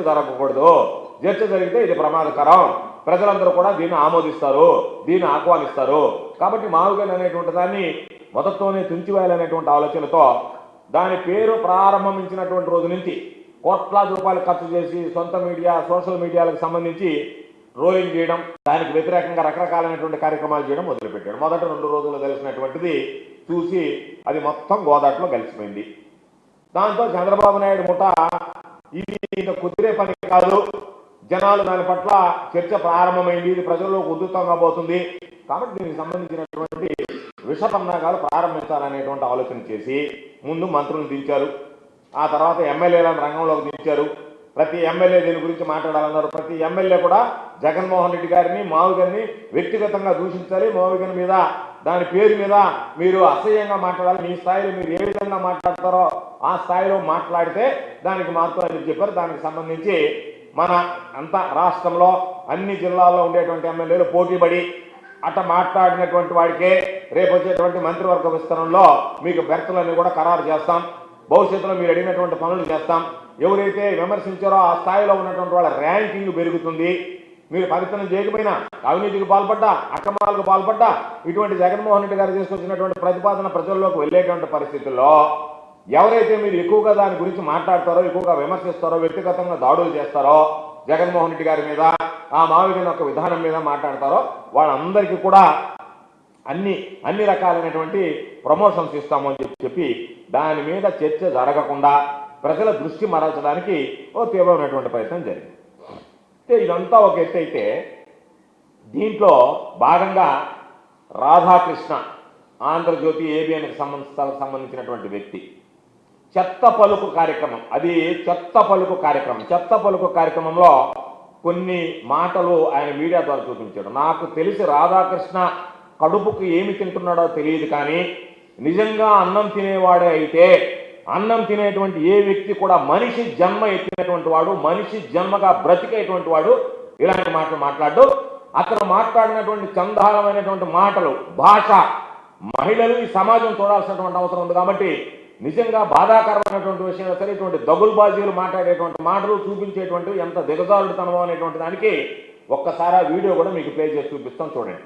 జరగకూడదు. చర్చ జరిగితే ఇది ప్రమాదకరం, ప్రజలందరూ కూడా దీన్ని ఆమోదిస్తారు, దీన్ని ఆహ్వానిస్తారు. కాబట్టి మావుగన్ అనేటువంటి దాన్ని మొదట్లోనే తుంచివేయాలనేటువంటి ఆలోచనతో దాని పేరు ప్రారంభించినటువంటి రోజు నుంచి కోట్లాది రూపాయలు ఖర్చు చేసి సొంత మీడియా, సోషల్ మీడియాలకు సంబంధించి రోలింగ్ చేయడం, దానికి వ్యతిరేకంగా రకరకాలైనటువంటి కార్యక్రమాలు చేయడం మొదలుపెట్టాడు. మొదట 2 రోజుల్లో తెలిసినటువంటిది చూసి అది మొత్తం గోదాట్లో కలిసిపోయింది. దాంతో చంద్రబాబు నాయుడు ముఠ ఇది కుదిరే పని కాదు, జనాలు దాని పట్ల చర్చ ప్రారంభమైంది, ఇది ప్రజల్లోకి ఉధృతంగా పోతుంది, కాబట్టి దీనికి సంబంధించినటువంటి విషపన్నాగాలు ప్రారంభించాలనేటువంటి ఆలోచన చేసి ముందు మంత్రులను దించారు, ఆ తర్వాత ఎమ్మెల్యేలను రంగంలోకి దించారు. ప్రతి ఎమ్మెల్యే దీని గురించి మాట్లాడాలన్నారు. ప్రతి ఎమ్మెల్యే కూడా జగన్మోహన్ రెడ్డి గారిని, మావుగన్ని వ్యక్తిగతంగా దూషించాలి, మావుగన్ మీద, దాని పేరు మీద మీరు అసహ్యంగా మాట్లాడాలి, మీ స్థాయిలో మీరు ఏ విధంగా మాట్లాడతారో ఆ స్థాయిలో మాట్లాడితే దానికి మార్పు అని చెప్పారు. దానికి సంబంధించి మన అంత రాష్ట్రంలో అన్ని జిల్లాల్లో ఉండేటువంటి ఎమ్మెల్యేలు పోటీపడి అట్ట మాట్లాడినటువంటి వాడికే రేపు వచ్చేటువంటి మంత్రివర్గ విస్తరణలో మీకు బెర్తలన్నీ కూడా ఖరారు చేస్తాం, భవిష్యత్తులో మీరు అడిగినటువంటి పనులు చేస్తాం. ఎవరైతే విమర్శించారో ఆ స్థాయిలో ఉన్నటువంటి వాళ్ళ ర్యాంకింగ్ పెరుగుతుంది. మీరు పరిపాలన చేయకపోయినా, అవినీతికి పాల్పడ్డా, అక్రమాలకు పాల్పడ్డా, ఇటువంటి జగన్మోహన్ రెడ్డి గారు తీసుకొచ్చినటువంటి ప్రతిపాదన ప్రజల్లోకి వెళ్ళేటువంటి పరిస్థితుల్లో ఎవరైతే మీరు ఎక్కువగా దాని గురించి మాట్లాడతారో, ఎక్కువగా విమర్శిస్తారో, వ్యక్తిగతంగా దాడులు చేస్తారో, జగన్మోహన్ రెడ్డి గారి మీద, ఆ మావిగన్ యొక్క విధానం మీద మాట్లాడతారో వాళ్ళందరికీ కూడా అన్ని రకాలైనటువంటి ప్రమోషన్స్ ఇస్తామని చెప్పి దాని మీద చర్చ జరగకుండా ప్రజల దృష్టి మరల్చడానికి ఓ తీవ్రమైనటువంటి ప్రయత్నం జరిగింది. ఇదంతా ఒక ఎత్తు అయితే, దీంట్లో భాగంగా రాధాకృష్ణ ఆంధ్రజ్యోతి ఏబిఎన్కి సంబంధించినటువంటి వ్యక్తి చెత్త పలుకు కార్యక్రమం, అది చెత్త పలుకు కార్యక్రమం. చెత్త పలుకు కార్యక్రమంలో కొన్ని మాటలు ఆయన మీడియా ద్వారా చూపించాడు. నాకు తెలిసి రాధాకృష్ణ కడుపుకు ఏమి తింటున్నాడో తెలియదు, కానీ నిజంగా అన్నం తినేవాడే అయితే, అన్నం తినేటువంటి ఏ వ్యక్తి కూడా మనిషి జన్మ ఎత్తినటువంటి వాడు, మనిషి జన్మగా బ్రతికేటువంటి వాడు ఇలాంటి మాటలు మాట్లాడు. అతను మాట్లాడినటువంటి చందాలమైనటువంటి మాటలు, భాష, మహిళలు ఈ సమాజం చూడాల్సినటువంటి అవసరం ఉంది. కాబట్టి నిజంగా బాధాకరమైనటువంటి విషయం సరే, ఇటువంటి దగులుబాజీలు మాట్లాడేటువంటి మాటలు చూపించేటువంటివి ఎంత దిగజారుడుతనం అనేటువంటి దానికి ఒక్కసారి ఆ వీడియో కూడా మీకు ప్లే చేసి చూపిస్తాం, చూడండి.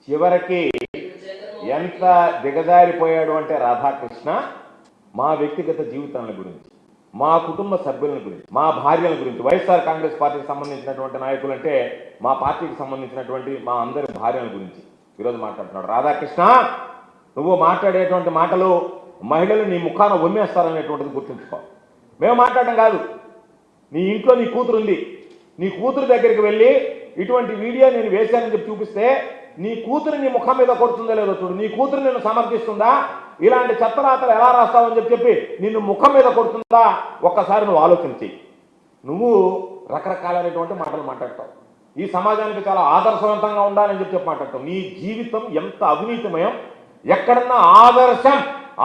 చివరికి ఎంత దిగజారిపోయాడు అంటే రాధాకృష్ణ మా వ్యక్తిగత జీవితాల గురించి, మా కుటుంబ సభ్యుల గురించి, మా భార్యల గురించి, వైఎస్ఆర్ కాంగ్రెస్ పార్టీకి సంబంధించినటువంటి నాయకులు అంటే మా పార్టీకి సంబంధించినటువంటి మా అందరి భార్యల గురించి ఈరోజు మాట్లాడుతున్నాడు. రాధాకృష్ణ, నువ్వు మాట్లాడేటువంటి మాటలు మహిళలు నీ ముఖాన ఉమ్మేస్తారనేటువంటిది గుర్తుంచుకో. మేము మాట్లాడడం కాదు, నీ ఇంట్లో నీ కూతురు ఉంది, నీ కూతురు దగ్గరికి వెళ్ళి ఇటువంటి వీడియో నేను వేశానని చెప్పి చూపిస్తే నీ కూతురు నీ ముఖం మీద కొడుతుందో లేదో చూడు. నీ కూతురు నిన్ను సమర్థిస్తుందా? ఇలాంటి చెత్తరాతలు ఎలా రాస్తావని చెప్పి నిన్ను ముఖం మీద కొడుతుందా? ఒక్కసారి నువ్వు ఆలోచించి. నువ్వు రకరకాలైనటువంటి మాటలు మాట్లాడతావు, ఈ సమాజానికి చాలా ఆదర్శవంతంగా ఉండాలని చెప్పి మాట్లాడతావు. నీ జీవితం ఎంత అవినీతిమయం, ఎక్కడన్నా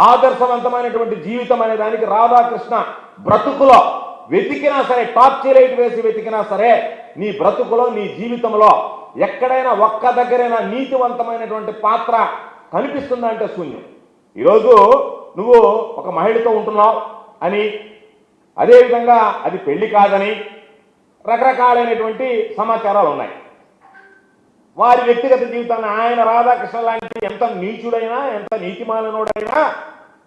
ఆదర్శవంతమైనటువంటి జీవితం అనే దానికి రాధాకృష్ణ బ్రతుకులో వెతికినా సరే, టార్చ్ లైట్ వేసి వెతికినా సరే, నీ బ్రతుకులో, నీ జీవితంలో ఎక్కడైనా ఒక్క దగ్గరైనా నీతివంతమైనటువంటి పాత్ర కనిపిస్తుందా అంటే శూన్యం. ఈరోజు నువ్వు ఒక మహిళతో ఉంటున్నావు అని, అదేవిధంగా అది పెళ్లి కాదని రకరకాలైనటువంటి సమాచారాలు ఉన్నాయి. వారి వ్యక్తిగత జీవితాన్ని ఆయన రాధాకృష్ణ లాంటి ఎంత నీచుడైనా, ఎంత నీతిమాలినోడైనా,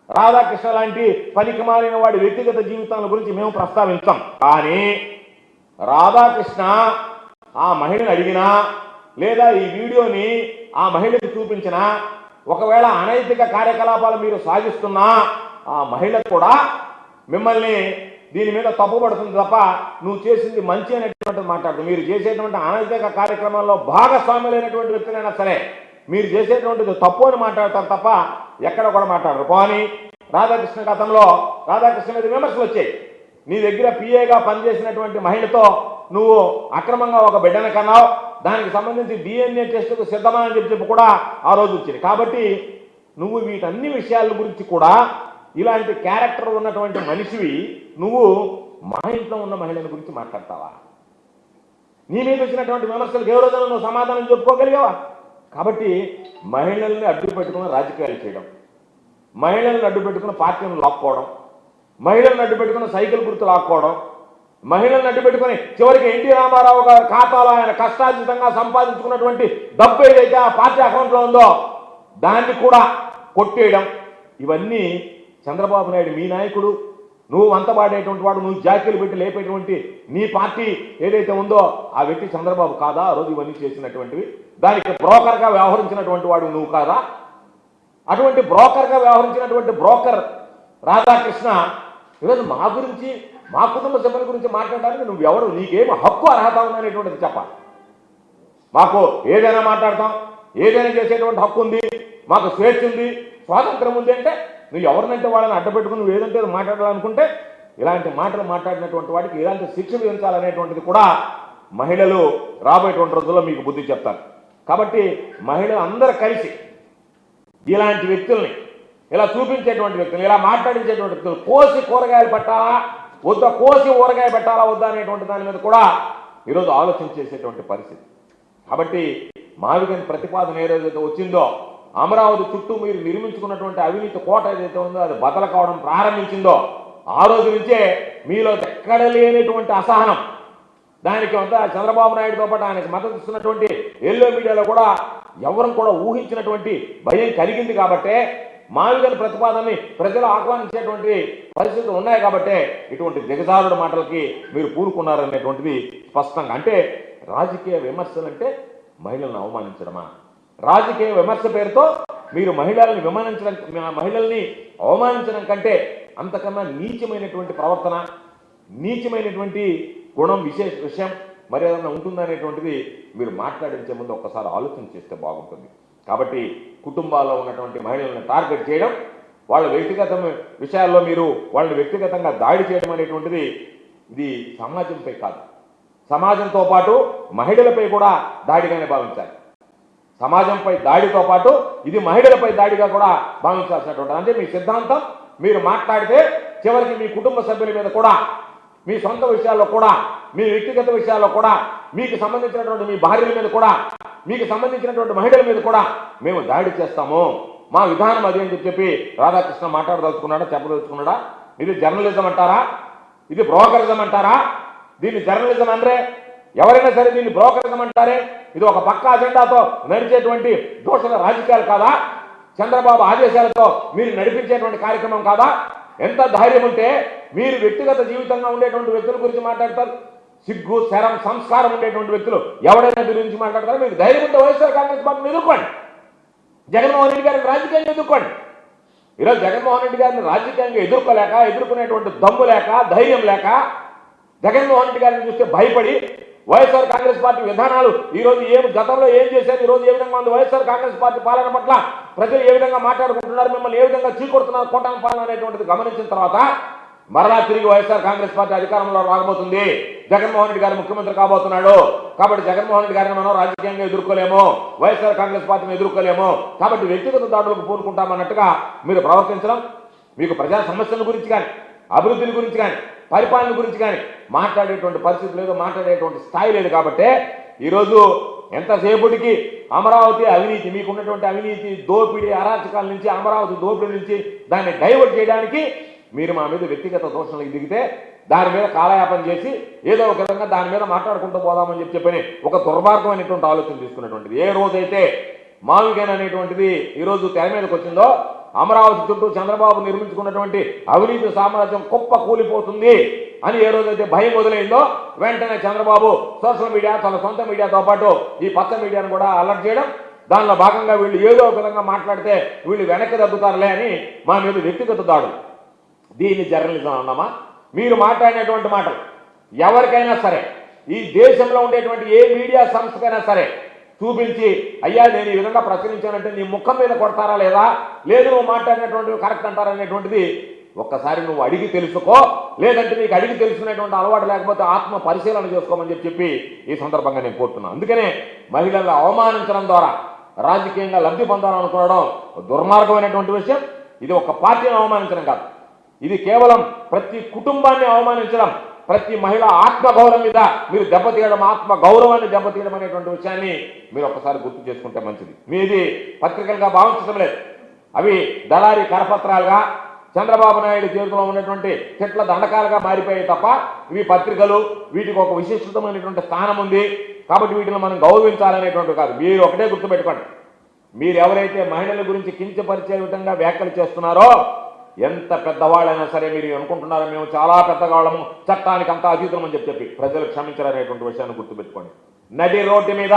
రాధాకృష్ణ లాంటి పనికి మాలిన వాడి వ్యక్తిగత జీవితాల గురించి మేము ప్రస్తావించాం. కానీ రాధాకృష్ణ ఆ మహిళను అడిగినా, లేదా ఈ వీడియోని ఆ మహిళకు చూపించినా, ఒకవేళ అనైతిక కార్యకలాపాలు మీరు సాగిస్తున్నా ఆ మహిళ కూడా మిమ్మల్ని దీని మీద తప్పుపడుతుంది తప్ప నువ్వు చేసింది మంచి అనేటువంటిది మాట్లాడుతుంది. మీరు చేసేటువంటి అనైతిక కార్యక్రమాల్లో భాగస్వాములైనటువంటి వ్యక్తులైనా సరే మీరు చేసేటువంటిది తప్పు అని మాట్లాడతారు తప్ప ఎక్కడ కూడా మాట్లాడరు. కానీ రాధాకృష్ణ గతంలో రాధాకృష్ణ మీద విమర్శలు వచ్చాయి. నీ దగ్గర పిఏగా పనిచేసినటువంటి మహిళతో నువ్వు అక్రమంగా ఒక బిడ్డను కన్నావు, దానికి సంబంధించి DNA టెస్టుకు సిద్ధమా అని చెప్పి కూడా ఆ రోజు వచ్చింది. కాబట్టి నువ్వు వీటన్ని విషయాల గురించి కూడా ఇలాంటి క్యారెక్టర్ ఉన్నటువంటి మనిషివి నువ్వు మా ఇంట్లో ఉన్న మహిళల గురించి మాట్లాడతావా? నీ మీద వచ్చినటువంటి విమర్శలకు ఏ రోజున నువ్వు సమాధానం చెప్పుకోగలిగావా? కాబట్టి మహిళల్ని అడ్డు పెట్టుకుని రాజకీయాలు చేయడం, మహిళలను అడ్డు పెట్టుకుని పార్టీలను లాక్కోవడం, మహిళలను అడ్డు పెట్టుకుని సైకిల్ గుర్తు లాక్కోవడం, మహిళలను అడ్డు పెట్టుకుని చివరికి ఎన్టీ రామారావు గారి ఖాతాలో ఆయన కష్టార్జితంగా సంపాదించుకున్నటువంటి డబ్బు ఏదైతే ఆ పార్టీ అకౌంట్లో ఉందో దాన్ని కూడా కొట్టేయడం, ఇవన్నీ చంద్రబాబు నాయుడు మీ నాయకుడు, నువ్వు వంతబాడేటువంటి వాడు, నువ్వు జాకీలు పెట్టి లేపేటువంటి నీ పార్టీ ఏదైతే ఉందో ఆ వ్యక్తి చంద్రబాబు కాదా? ఆ రోజు ఇవన్నీ చేసినటువంటివి దానికి బ్రోకర్గా వ్యవహరించినటువంటి వాడు నువ్వు కాదా? అటువంటి బ్రోకర్గా వ్యవహరించినటువంటి బ్రోకర్ రాధాకృష్ణ ఈరోజు మా గురించి, మా కుటుంబ సభ్యుల గురించి మాట్లాడడానికి నువ్వు ఎవరు, నీకేం హక్కు అర్హత ఉందనేటువంటిది చెప్పాలి. మాకు ఏదైనా మాట్లాడతాం, ఏదైనా చేసేటువంటి హక్కు ఉంది, మాకు స్వేచ్ఛ ఉంది, స్వాతంత్రం ఉంది అంటే నువ్వు ఎవరినంటే వాళ్ళని అడ్డపెట్టుకుని నువ్వు ఏదంటే మాట్లాడాలనుకుంటే ఇలాంటి మాటలు మాట్లాడినటువంటి వాడికి ఇలాంటి శిక్ష విధించాలనేటువంటిది కూడా మహిళలు రాబోయేటువంటి రోజుల్లో మీకు బుద్ధి చెప్తారు. కాబట్టి మహిళలు అందరూ కలిసి ఇలాంటి వ్యక్తుల్ని, ఇలా చూపించేటువంటి వ్యక్తులు, ఇలా మాట్లాడించేటువంటి వ్యక్తులు కోసి కూరగాయలు పెట్టాలా వద్దా, కోసి ఊరగాయ పెట్టాలా వద్దా అనేటువంటి దాని మీద కూడా ఈరోజు ఆలోచన చేసేటువంటి పరిస్థితి. కాబట్టి మావిగని ప్రతిపాదన ఏ రోజైతే వచ్చిందో, అమరావతి చుట్టూ మీరు నిర్మించుకున్నటువంటి అవినీతి కోట ఏదైతే ఉందో అది బదలు కావడం ప్రారంభించిందో ఆ రోజు నుంచే మీలో ఎక్కడ లేనటువంటి అసహనం, దానికి అంతా చంద్రబాబు నాయుడుతో పాటు ఆయనకు మద్దతు ఇస్తున్నటువంటి ఎల్లో మీడియాలో కూడా ఎవరు కూడా ఊహించినటువంటి భయం కలిగింది. కాబట్టే మావిగని ప్రతిపాదనని ప్రజలు ఆహ్వానించేటువంటి పరిస్థితులు ఉన్నాయి. కాబట్టే ఇటువంటి దిగజారుడు మాటలకి మీరు పూనుకున్నారనేటువంటిది స్పష్టంగా. అంటే రాజకీయ విమర్శలంటే మహిళలను అవమానించడమా? రాజకీయ విమర్శ పేరుతో మీరు మహిళల్ని మహిళల్ని అవమానించడం కంటే అంతకన్నా నీచమైనటువంటి ప్రవర్తన, నీచమైనటువంటి గుణం, విషయం మరి ఏదన్నా ఉంటుందనేటువంటిది మీరు మాట్లాడించే ముందు ఒక్కసారి ఆలోచన చేస్తే బాగుంటుంది. కాబట్టి కుటుంబాల్లో ఉన్నటువంటి మహిళలను టార్గెట్ చేయడం, వాళ్ళ వ్యక్తిగత విషయాల్లో మీరు వాళ్ళని వ్యక్తిగతంగా దాడి చేయడం అనేటువంటిది ఇది సమాజంపై కాదు, సమాజంతో పాటు మహిళలపై కూడా దాడిగానే భావించాలి. సమాజంపై దాడితో పాటు ఇది మహిళలపై దాడిగా కూడా భావించాల్సినటువంటి, అంటే మీ సిద్ధాంతం మీరు మాట్లాడితే చివరికి మీ కుటుంబ సభ్యుల మీద కూడా, మీ సొంత విషయాల్లో కూడా, మీ వ్యక్తిగత విషయాల్లో కూడా, మీకు సంబంధించినటువంటి మీ భార్యల మీద కూడా, మీకు సంబంధించినటువంటి మహిళల మీద కూడా మేము దాడి చేస్తాము, మా విధానం అది అని చెప్పి రాధాకృష్ణ మాట్లాడదలుచుకున్నాడా, చెప్పదలుచుకున్నాడా? ఇది జర్నలిజం అంటారా? ఇది బ్రోకరిజం అంటారా? దీన్ని జర్నలిజం అనరే, ఎవరైనా సరే దీన్ని బ్రోకరిజం అంటారే. ఇది ఒక పక్క అజెండాతో నడిచేటువంటి దోషణ రాజకీయాలు కాదా? చంద్రబాబు ఆదేశాలతో మీరు నడిపించేటువంటి కార్యక్రమం కాదా? ఎంత ధైర్యం ఉంటే మీరు వ్యక్తిగత జీవితంగా ఉండేటువంటి వ్యక్తుల గురించి మాట్లాడతారు? సిగ్గు, శరం, సంస్కారం ఉండేటువంటి వ్యక్తులు ఎవడైనా గురించి మాట్లాడతారు? మీకు ధైర్యం ఉంటే వైఎస్ఆర్ కాంగ్రెస్ పార్టీని ఎదుర్కోండి, జగన్మోహన్ రెడ్డి గారిని రాజకీయంగా ఎదుర్కోండి. ఈరోజు జగన్మోహన్ రెడ్డి గారిని రాజకీయంగా ఎదుర్కొనేటువంటి దమ్ము లేక, ధైర్యం లేక, జగన్మోహన్ రెడ్డి గారిని చూస్తే భయపడి వైఎస్ఆర్ కాంగ్రెస్ పార్టీ విధానాలు ఈరోజు గతంలో ఏం చేశారు, ఈరోజు ఏ విధంగా ఉంది వైఎస్ఆర్ కాంగ్రెస్ పార్టీ పాలన పట్ల ప్రజలు ఏ విధంగా మాట్లాడుకుంటున్నారు, మిమ్మల్ని ఏ విధంగా చీకొడుతున్నారు కోటాను పాలన అనేటువంటిది గమనించిన తర్వాత మరలా తిరిగి వైఎస్ఆర్ కాంగ్రెస్ పార్టీ అధికారంలో రాబోతుంది, జగన్మోహన్ రెడ్డి గారు ముఖ్యమంత్రి కాబోతున్నాడు. కాబట్టి జగన్మోహన్ రెడ్డి గారిని మనం రాజకీయంగా ఎదుర్కోలేము, వైఎస్ఆర్ కాంగ్రెస్ పార్టీని ఎదుర్కోలేము, కాబట్టి వ్యక్తిగత దాడులకు పూనుకుంటామన్నట్టుగా మీరు ప్రవర్తించడం, మీకు ప్రజా సమస్యల గురించి కానీ, అభివృద్ధిని గురించి కానీ, పరిపాలన గురించి కానీ మాట్లాడేటువంటి పరిస్థితి లేదు, మాట్లాడేటువంటి స్థాయి లేదు. కాబట్టి ఈరోజు ఎంతసేపటికి అమరావతి అవినీతి, మీకున్నటువంటి అవినీతి, దోపిడీ, అరాచకాల నుంచి, అమరావతి దోపిడీ నుంచి దాన్ని డైవర్ట్ చేయడానికి మీరు మా మీద వ్యక్తిగత దోషణలకు దిగితే దాని మీద కాలయాపన చేసి ఏదో ఒక విధంగా దాని మీద మాట్లాడుకుంటూ పోదామని చెప్పని ఒక దుర్మార్గమైనటువంటి ఆలోచన తీసుకున్నటువంటిది. ఏ రోజైతే మావిగన్ అనేటువంటిది ఈరోజు తెర మీదకి వచ్చిందో, అమరావతి చుట్టూ చంద్రబాబు నిర్మించుకున్నటువంటి అవినీతి సామ్రాజ్యం కుప్ప కూలిపోతుంది అని ఏ రోజైతే భయం మొదలైందో, వెంటనే చంద్రబాబు సోషల్ మీడియా, తన సొంత మీడియాతో పాటు ఈ పచ్చ మీడియాను కూడా అలర్ట్ చేయడం, దానిలో భాగంగా వీళ్ళు ఏదో ఒక విధంగా మాట్లాడితే వీళ్ళు వెనక్కి తగ్గుతారులే అని మా మీద వ్యక్తిగత దాడులు. దీన్ని జర్నలిజం అన్నామా? మీరు మాట్లాడినటువంటి మాటలు ఎవరికైనా సరే, ఈ దేశంలో ఉండేటువంటి ఏ మీడియా సంస్థకైనా సరే చూపించి, అయ్యా నేను ఈ విధంగా ప్రశ్నించానంటే నీ ముఖం మీద కొడతారా లేదా, లేదు నువ్వు మాట్లాడినటువంటివి కరెక్ట్ అంటారనేటువంటిది ఒక్కసారి నువ్వు అడిగి తెలుసుకో, లేదంటే నీకు అడిగి తెలుసుకునేటువంటి అలవాటు లేకపోతే ఆత్మ పరిశీలన చేసుకోమని చెప్పి ఈ సందర్భంగా నేను కోరుతున్నాను. అందుకనే మహిళలను అవమానించడం ద్వారా రాజకీయంగా లబ్ధి పొందాలనుకోవడం దుర్మార్గమైనటువంటి విషయం. ఇది ఒక పార్టీని అవమానించడం కాదు, ఇది కేవలం ప్రతి కుటుంబాన్ని అవమానించడం, ప్రతి మహిళ ఆత్మగౌరవం మీద మీరు దెబ్బతీయడం, ఆత్మ గౌరవాన్ని దెబ్బతీయడం అనేటువంటి విషయాన్ని మీరు ఒకసారి గుర్తు చేసుకుంటే మంచిది. మీది పత్రికలుగా భావించడం లేదు, అవి దళారీ కరపత్రాలుగా చంద్రబాబు నాయుడు చేతిలో ఉన్నటువంటి చెట్ల దండకాలుగా మారిపోయాయి తప్ప ఇవి పత్రికలు, వీటికి ఒక విశిష్టమైనటువంటి స్థానం ఉంది కాబట్టి వీటిని మనం గౌరవించాలనేటువంటి కాదు. మీరు ఒకటే గుర్తుపెట్టుకోండి, మీరు ఎవరైతే మహిళల గురించి కించపరిచే విధంగా వ్యాఖ్యలు చేస్తున్నారో, ఎంత పెద్దవాళ్ళైనా సరే మీరు అనుకుంటున్నారో మేము చాలా పెద్దవాళ్ళము, చట్టానికి అంతా అతీతమని చెప్పి ప్రజలు క్షమించాలనేటువంటి విషయాన్ని గుర్తుపెట్టుకోండి. నడి రోడ్డు మీద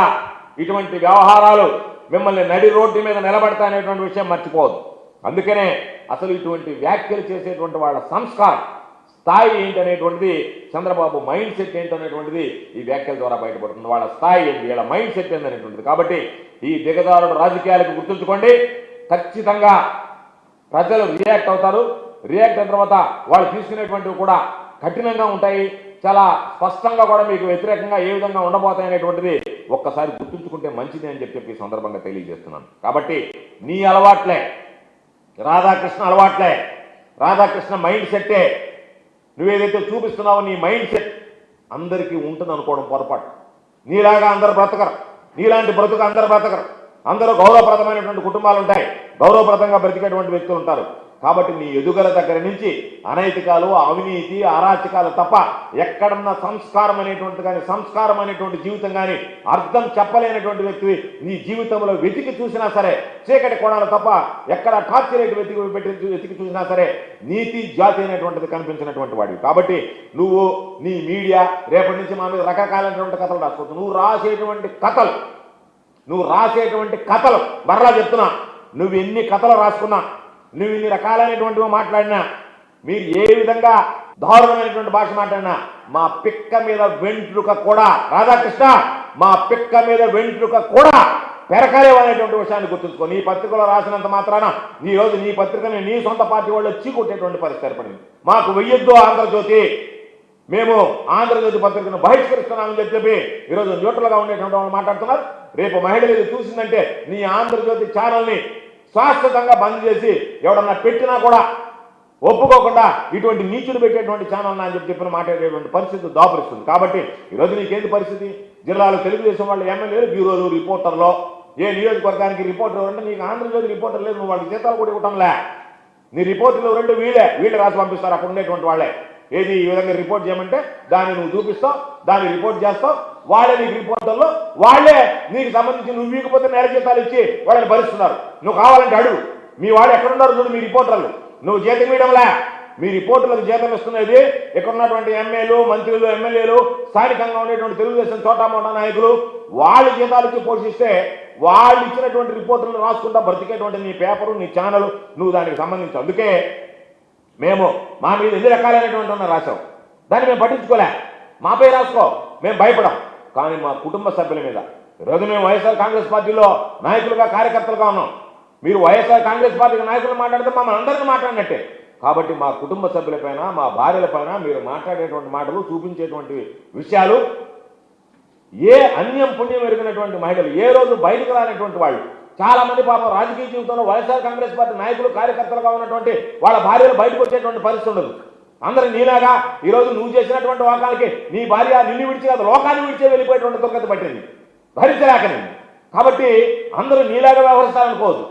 ఇటువంటి వ్యవహారాలు మిమ్మల్ని నడి రోడ్డు మీద నిలబడతాయనేటువంటి విషయం మర్చిపోవద్దు. అందుకనే అసలు ఇటువంటి వ్యాఖ్యలు చేసేటువంటి వాళ్ళ సంస్కారం స్థాయి ఏంటనేటువంటిది, చంద్రబాబు మైండ్ సెట్ ఏంటనేటువంటిది ఈ వ్యాఖ్యల ద్వారా బయటపడుతుంది. వాళ్ళ స్థాయి ఏంటి, వీళ్ళ మైండ్ సెట్ ఏంటనేటువంటిది. కాబట్టి ఈ దిగజారుడు రాజకీయాలకు గుర్తుంచుకోండి, ఖచ్చితంగా ప్రజలు రియాక్ట్ అవుతారు. రియాక్ట్ అయిన తర్వాత వాళ్ళు తీసుకునేటువంటివి కూడా కఠినంగా ఉంటాయి, చాలా స్పష్టంగా కూడా మీకు వ్యతిరేకంగా ఏ విధంగా ఉండబోతాయి అనేటువంటిది ఒక్కసారి గుర్తుంచుకుంటే మంచిది అని చెప్పి సందర్భంగా తెలియజేస్తున్నాను. కాబట్టి నీ అలవాట్లే, రాధాకృష్ణ అలవాట్లే, రాధాకృష్ణ మైండ్ సెట్టే నువ్వేదైతే చూపిస్తున్నావో నీ మైండ్ సెట్ అందరికీ ఉంటుంది అనుకోవడం పొరపాటు. నీలాగా అందరు బ్రతకరు, నీలాంటి బ్రతుకు అందరు బ్రతకరు. అందరూ గౌరవప్రదమైనటువంటి కుటుంబాలు ఉంటాయి, గౌరవప్రదంగా బ్రతికేటువంటి వ్యక్తులు ఉంటారు. కాబట్టి నీ ఎదుగుల దగ్గర నుంచి అనైతికాలు, అవినీతి, అరాచకాలు తప్ప ఎక్కడన్నా సంస్కారం అనేటువంటి కానీ సంస్కారం అనేటువంటి జీవితం కానీ అర్థం చెప్పలేనటువంటి వ్యక్తివి నీ జీవితంలో వెతికి చూసినా సరే చీకటి కోణాలు తప్ప ఎక్కడ టార్చరేట్ వెతికి చూసినా సరే నీతి జాతి అనేటువంటిది కనిపించినటువంటి వాడివి. కాబట్టి నువ్వు నీ మీడియా రేపటి నుంచి మా మీద రకరకాలైనటువంటి కథలు రాసుకోవచ్చు. నువ్వు రాసేటువంటి కథలు మరలా చెప్తున్నా, నువ్వు ఎన్ని కథలు రాసుకున్నా, నువ్వు ఇన్ని రకాలైనటువంటివి మాట్లాడినా, మీరు ఏ విధంగా దారుణమైనటువంటి భాష మాట్లాడినా మా పిక్క మీద వెంట్రుక కూడా, రాధాకృష్ణ మా పిక్క మీద వెంట్రుక కూడా పెరకలేవనేటువంటి విషయాన్ని గుర్తుంచుకో. నీ పత్రికలో రాసినంత మాత్రాన ఈ రోజు నీ పత్రికని నీ సొంత పార్టీ వాళ్ళు చీకొట్టేటువంటి పరిస్థితి ఏర్పడింది. మాకు వెయ్యొద్దు ఆంధ్రజ్యోతి, మేము ఆంధ్రజ్యోతి పత్రికను బహిష్కరిస్తున్నామని చెప్పి ఈరోజు న్యూట్రల్గా ఉండేటువంటి వాళ్ళు మాట్లాడుతున్నారు. రేపు మహిళలు ఇది చూసిందంటే నీ ఆంధ్రజ్యోతి ఛానల్ని శాశ్వతంగా బంద్ చేసి ఎవడన్నా పెట్టినా కూడా ఒప్పుకోకుండా ఇటువంటి నీచులు పెట్టేటువంటి ఛానల్ అని చెప్పిన మాట్లాడేటువంటి పరిస్థితి దాపురిస్తుంది. కాబట్టి ఈరోజు నీకేంటి పరిస్థితి? జిల్లాలో తెలుగుదేశం వాళ్ళు ఎమ్మెల్యేలు, బ్యూరోలు, రిపోర్టర్లో ఏ నియోజకవర్గానికి రిపోర్టర్ అంటే నీకు ఆంధ్రజ్యోతి రిపోర్టర్ లేదు, నువ్వు వాళ్ళకి జీతాలు కూడా ఇవ్వటంలే. నీ రిపోర్టర్లు ఎవరంటే వీళ్ళే రాసి పంపిస్తారు అక్కడ ఉండేటువంటి వాళ్ళే. ఏది ఈ విధంగా రిపోర్ట్ చేయమంటే దాన్ని నువ్వు చూపిస్తావు, దాన్ని రిపోర్ట్ చేస్తావు, వాళ్ళే నీకు రిపోర్టర్లు, వాళ్ళే నీకు సంబంధించి నువ్వు వీకపోతే నెల జీతాలు ఇచ్చి వాళ్ళని భరిస్తున్నారు. నువ్వు కావాలంటే అడుగు, మీ వాళ్ళు ఎక్కడున్నారు చూడు మీ రిపోర్టర్లు, నువ్వు జీతం ఇవ్వడంలే. మీ రిపోర్టర్లకు జీతం ఇస్తున్నది ఇక్కడ ఉన్నటువంటి ఎంఏలు, మంత్రులు, ఎమ్మెల్యేలు, స్థానికంగా ఉండేటువంటి తెలుగుదేశం చోటామోటా నాయకులు, వాళ్ళ జీతాలు ఇచ్చి పోషిస్తే వాళ్ళు ఇచ్చినటువంటి రిపోర్టర్లు రాసుకుంటా బ్రతికేటువంటి నీ పేపరు, నీ ఛానల్, నువ్వు దానికి సంబంధించి. అందుకే మేము మా మీద ఎన్ని రకాలైనటువంటి ఉన్న రాసాం, దాన్ని మేము పట్టించుకోలే, మాపై రాసుకో, మేము భయపడం. కానీ మా కుటుంబ సభ్యుల మీద ఈరోజు మేము వైఎస్ఆర్ కాంగ్రెస్ పార్టీలో నాయకులుగా, కార్యకర్తలుగా ఉన్నాం. మీరు వైఎస్ఆర్ కాంగ్రెస్ పార్టీకి నాయకులు మాట్లాడితే మమ్మల్ని అందరినీ మాట్లాడినట్టే. కాబట్టి మా కుటుంబ సభ్యులపైన, మా భార్యలపైన మీరు మాట్లాడేటువంటి మాటలు, చూపించేటువంటి విషయాలు ఏ అన్యం పుణ్యం ఎరిగినటువంటి మహిళలు, ఏ రోజు బయటకు రానటువంటి వాళ్ళు చాలా మంది పాపం రాజకీయ జీవితంలో వైఎస్ఆర్ కాంగ్రెస్ పార్టీ నాయకులు, కార్యకర్తలుగా ఉన్నటువంటి వాళ్ళ భార్యలు బయటకు వచ్చేటువంటి పరిస్థితి ఉండదు. అందరూ నీలాగా ఈరోజు నువ్వు చేసినటువంటి వాకాలకి నీ భార్య నిన్ను విడిచి కాదు లోకాన్ని విడిచే వెళ్ళిపోయేటువంటి దుర్గతి పట్టింది, భరించలేకనింది. కాబట్టి అందరూ నీలాగా వ్యవహరిస్తారనుకోవద్దు.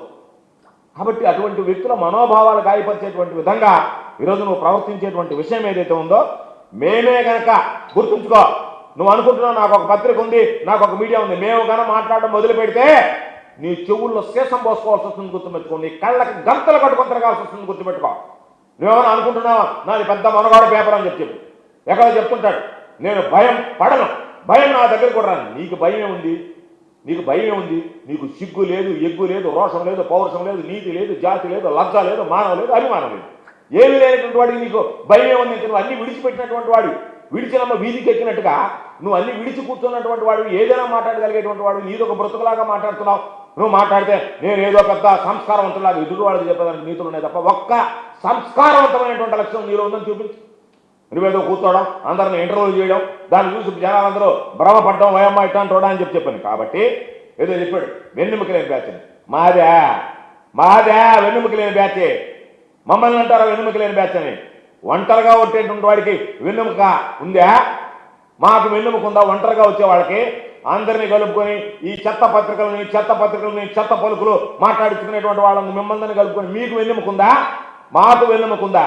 కాబట్టి అటువంటి వ్యక్తుల మనోభావాలు గాయపరిచేటువంటి విధంగా ఈరోజు నువ్వు ప్రవర్తించేటువంటి విషయం ఏదైతే ఉందో మేమే కనుక గుర్తుంచుకో. నువ్వు అనుకుంటున్నావు నాకు ఒక పత్రిక ఉంది, నాకు ఒక మీడియా ఉంది, మేము కనుక మాట్లాడడం మొదలు పెడితే నీ చెవుల్లో శేషం పోసుకోవాల్సి వస్తుంది, గుర్తుపెట్టుకో. నీ కళ్ళకి గంతలు కట్టుకొని తిరగాల్సి వస్తుంది, గుర్తుపెట్టుకో. నువ్వేమైనా అనుకుంటున్నావా నాది పెద్ద మనగాడు పేపర్ అని చెప్పి ఎక్కడ చెప్తుంటాడు. నేను భయం పడను, భయం నా దగ్గర కూడా రాను. నీకు భయమే ఉంది, నీకు భయమే ఉంది. నీకు సిగ్గు లేదు, ఎగ్గు లేదు, రోషం లేదు, పౌరుషం లేదు, నీతి లేదు, జాతి లేదు, లజ్జ లేదు, మానవ లేదు, అభిమానం లేదు. ఏమీ లేనటువంటి వాడికి నీకు భయమే ఉంది. నువ్వు అన్ని విడిచిపెట్టినటువంటి వాడు, విడిచినమ్మ వీధికి ఎక్కినట్టుగా నువ్వు అన్ని విడిచి కూర్చున్నటువంటి వాడు, ఏదైనా మాట్లాడగలిగేటువంటి వాడు, నీదొక బ్రతుకులాగా మాట్లాడుతున్నావు. నువ్వు మాట్లాడితే నేను ఏదో పెద్ద సంస్కారవంతులాగా ఎదురు వాళ్ళకి చెప్పేదానికి నీతులు ఉన్నాయి తప్ప ఒక్క సంస్కారవంతమైనటువంటి లక్ష్యం నీలో ఉందని చూపించు. నువ్వేదో కూర్చోవడం, అందరిని ఇంటర్వ్యూలు చేయడం, దాన్ని చూసి జనాలందరూ భ్రమపడడం, వయమ్మ ఇట్లాంటి అని చెప్పాను. కాబట్టి ఏదో చెప్పాడు వెన్నెముక లేని బ్యాచ్ అని. మాదే వెన్నెముక లేని బ్యాచ్. మమ్మల్ని అంటారా వెన్నెముక లేని బ్యాచ్ అని? ఒంటరిగా వచ్చేటువంటి వాడికి వెన్నెముక ఉందా? మాకు వెన్నెముక ఉందా? ఒంటరిగా వచ్చే వాళ్ళకి అందరినీ కలుపుకొని ఈ చెత్త పత్రికలని చెత్త పలుకులు మాట్లాడించుకునేటువంటి వాళ్ళని మిమ్మల్ని కలుపుకొని మీకు వెన్నెముకుందా? మాకు వెన్నెముక ఉందా?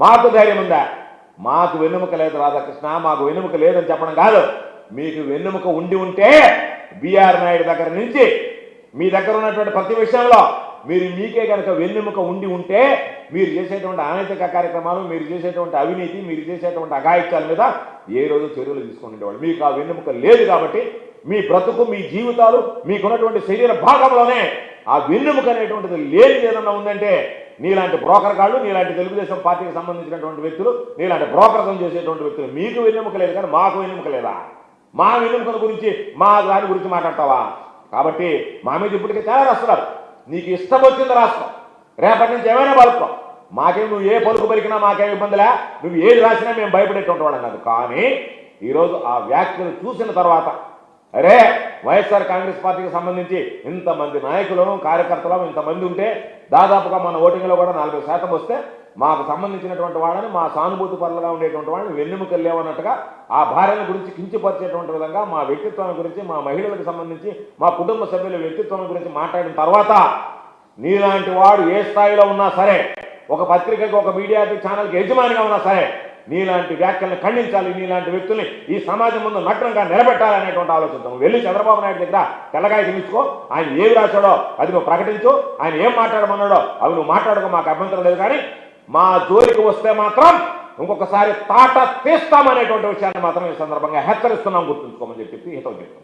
మాకు ధైర్యం ఉందా? మాకు వెన్నెముక లేదు రాధాకృష్ణ, మాకు వెన్నెముక లేదని చెప్పడం కాదు. మీకు వెన్నెముక ఉండి ఉంటే బిఆర్ నాయుడు దగ్గర నుంచి మీ దగ్గర ఉన్నటువంటి ప్రతి విషయంలో మీకే కనుక వెన్నెముక ఉండి ఉంటే మీరు చేసేటువంటి అనైతిక కార్యక్రమాలు, మీరు చేసేటువంటి అవినీతి, మీరు చేసేటువంటి అఘాయిత్యాల మీద ఏ రోజు చర్యలు తీసుకునేవాళ్ళు. మీకు ఆ వెన్నెముక లేదు కాబట్టి మీ బ్రతుకు, మీ జీవితాలు, మీకున్నటువంటి శరీర భాగంలోనే ఆ వెన్నెముక అనేటువంటిది లేనిది ఏదన్నా ఉందంటే నీలాంటి బ్రోకర్ గాళ్ళు, నీలాంటి తెలుగుదేశం పార్టీకి సంబంధించినటువంటి వ్యక్తులు, నీలాంటి బ్రోకర్సం చేసేటువంటి వ్యక్తులు. మీకు వెన్నెముక లేదు కానీ మాకు వెన్నెముక లేదా? మా వెన్నెముకల గురించి, మా దాని గురించి మాట్లాడతావా? కాబట్టి మా మీద ఇప్పటికే చాలా రాస్తున్నారు. నీకు ఇష్టం వచ్చింది రాష్ట్రం, రేపటి నుంచి ఏమైనా పలుకో, మాకేం నువ్వు ఏ పలుకు పలికినా మాకేం ఇబ్బందిలే, నువ్వు ఏది రాసినా మేము భయపడేటువంటి వాళ్ళం కాదు. కానీ ఈరోజు ఆ వ్యాఖ్యలు చూసిన తర్వాత అరే వైఎస్ఆర్ కాంగ్రెస్ పార్టీకి సంబంధించి ఇంతమంది నాయకులను, కార్యకర్తలు ఇంతమంది ఉంటే దాదాపుగా మన ఓటింగ్లో కూడా 40% వస్తే మాకు సంబంధించినటువంటి వాళ్ళని, మా సానుభూతి పరులుగా ఉండేటువంటి వాళ్ళని వెన్నెముకలు లేవన్నట్టుగా ఆ భార్యల గురించి కించపరిచేటువంటి విధంగా, మా వ్యక్తిత్వాన్ని గురించి, మా మహిళలకు సంబంధించి, మా కుటుంబ సభ్యుల వ్యక్తిత్వం గురించి మాట్లాడిన తర్వాత నీలాంటి వాడు ఏ స్థాయిలో ఉన్నా సరే, ఒక పత్రికకి, ఒక మీడియా ఛానల్కి యజమానిగా ఉన్నా సరే నీలాంటి వ్యాఖ్యలను ఖండించాలి. నీలాంటి వ్యక్తుల్ని ఈ సమాజం ముందు నగ్నంగా నిలబెట్టాలనేటువంటి ఆలోచన. వెళ్ళి చంద్రబాబు నాయుడు దగ్గర తెల్లగాయ తినించుకో, ఆయన ఏమి రాశాడో అది నువ్వు ప్రకటించు, ఆయన ఏం మాట్లాడమన్నాడో అవి నువ్వు మాట్లాడుకో, మాకు అభ్యంతరం లేదు. కానీ మా జోలికి వస్తే మాత్రం ఇంకొకసారి తాట తీస్తామనేటువంటి విషయాన్ని మాత్రం ఈ సందర్భంగా హెచ్చరిస్తున్నాం, గుర్తుంచుకోమని చెప్పి హితవు చెప్తున్నాం.